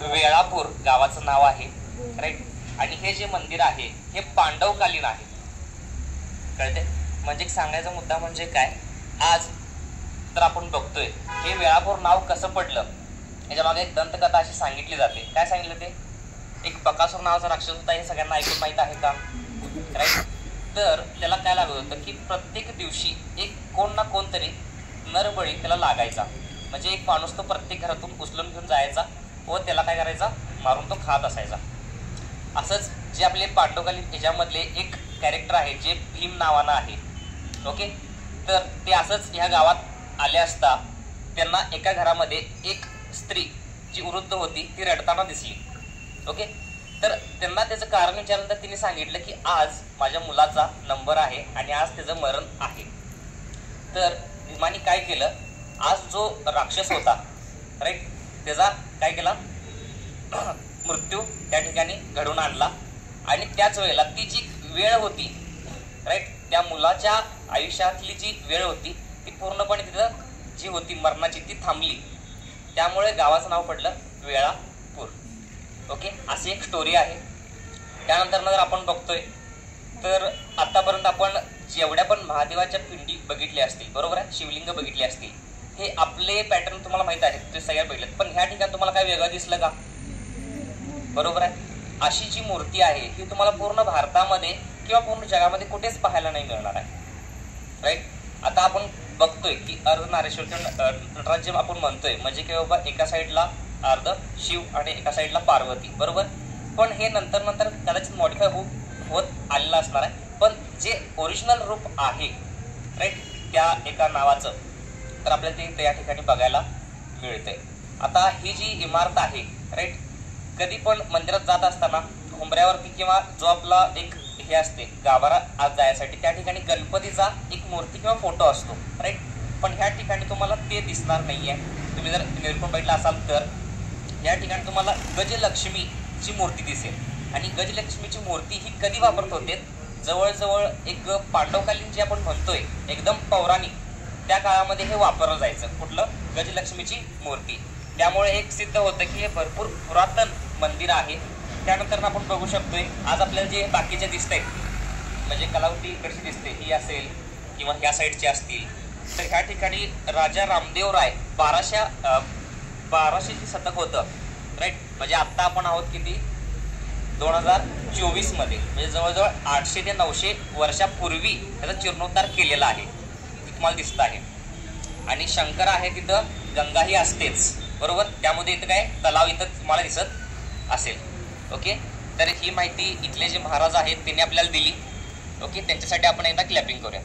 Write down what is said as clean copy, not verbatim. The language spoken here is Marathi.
वेळापूर गावाचं नाव आहे, राईट. आणि हे जे मंदिर आहे हे पांडवकालीन आहे, कळते. म्हणजे सांगायचा मुद्दा म्हणजे काय, आज तर आपण बघतोय हे वेळापूर नाव कसं पडलं, याच्या मागे एक दंतकथा अशी सांगितली जाते. काय सांगितलं ते, एक बकासूर नावाचा राक्षस होता, हे सगळ्यांना ऐकून माहित आहे का, राईट. तर त्याला काय लागत होतं की प्रत्येक दिवशी एक कोण ना कोणतरी नरबळी त्याला लागायचा. म्हणजे एक माणूस तो प्रत्येक घरातून उचलून घेऊन जायचा व त्याला काय करायचा, मारून तो खात असायचा. असंच जे आपले पांडवकालीन ह्याच्यामधले एक कॅरेक्टर आहे जे भीम नावानं आहे, ओके. तर ते असंच ह्या गावात आले असता त्यांना एका घरामध्ये एक स्त्री जी वृद्ध होती ती रडताना दिसली, ओके. तर त्यांना त्याचं कारण विचारल्यानंतर तिने सांगितलं की आज माझ्या मुलाचा नंबर आहे आणि आज त्याचं मरण आहे. तर भीमाने काय केलं, आज जो राक्षस होता, राईट, त्याचा काय केला मृत्यू त्या ठिकाणी घडवून आणला. आणि त्याच वेळेला ती जी वेळ होती, राईट, त्या मुलाच्या आयुष्यातली जी वेळ होती ती पूर्णपणे तिथं जी होती मरणाची ती थांबली. त्यामुळे गावाचं नाव पडलं वेळापूर, ओके. अशी एक स्टोरी आहे. त्यानंतर जर आपण बघतोय तर आतापर्यंत आपण जेवढ्या पण महादेवाच्या पिंडी बघितल्या असतील, बरोबर आहे, शिवलिंग बघितले असतील, हे आपले पॅटर्न तुम्हाला माहित आहेत, ते सगळ्या बघितलेत. पण ह्या ठिकाणी तुम्हाला काय वेगळं दिसलं का, बरोबर आहे. अशी जी मूर्ती आहे ही तुम्हाला पूर्ण भारतामध्ये किंवा पूर्ण जगामध्ये कुठेच पाहायला नाही मिळणार आहे, राईट. आता आपण बघतोय की अर्धनारेश्वर नटराज जे आपण म्हणतोय म्हणजे की बाबा एका साईडला अर्ध शिव आणि एका साईडला पार्वती, बरोबर. पण हे नंतर नंतर कदाचित मॉडिफाय होत आलेलं असणार आहे. पण जे ओरिजिनल रूप आहे, राईट, त्या एका नावाचं, तर आपल्याला ते या ठिकाणी बघायला मिळतंय. आता ही जी इमारत आहे, राईट, कधी पण मंदिरात जात असताना हुंबऱ्यावरती किंवा जो आपला एक हे असते गाभारा आत जायसाठी त्या ठिकाणी गणपतीचा एक मूर्ती किंवा फोटो असतो, राईट. पण ह्या ठिकाणी तुम्हाला ते दिसणार नाहीये. तुम्ही जर निरखून बघितला असाल तर या ठिकाणी तुम्हाला गजलक्ष्मीची मूर्ती दिसेल. आणि गजलक्ष्मीची मूर्ती ही कधी वापरत होते, जवळजवळ एक पांडवकालीन जे आपण म्हणतोय एकदम पौराणिक त्या काळामध्ये हे वापरलं जायचं, कुठलं, गजलक्ष्मीची मूर्ती. त्यामुळे एक सिद्ध होतं की हे भरपूर पुरातन मंदिर आहे. त्यानंतर आपण बघू शकतोय आज आपल्याला जे बाकीचे दिसतंय म्हणजे कलावती इकडची दिसते ही असेल किंवा ह्या साईडची असतील, तर ह्या ठिकाणी राजा रामदेव राय 1200 शतक होतं, राईट. म्हणजे आत्ता आपण आहोत किती, 2024 मध्ये, म्हणजे जवळजवळ 800 ते 900 वर्षापूर्वी त्याचा जीर्णोद्धार केलेला आहे, तुम्हाला दिसत आहे. आणि शंकर आहे तिथं, गंगाही असतेच, बरोबर. त्यामध्ये इथं काय तलाव इथं तुम्हाला दिसत असेल, ओके. तर ही माहिती इथले जे महाराज आहेत त्यांनी आपल्याला दिली, ओके. त्यांच्यासाठी आपण एकदा क्लॅपिंग करूया.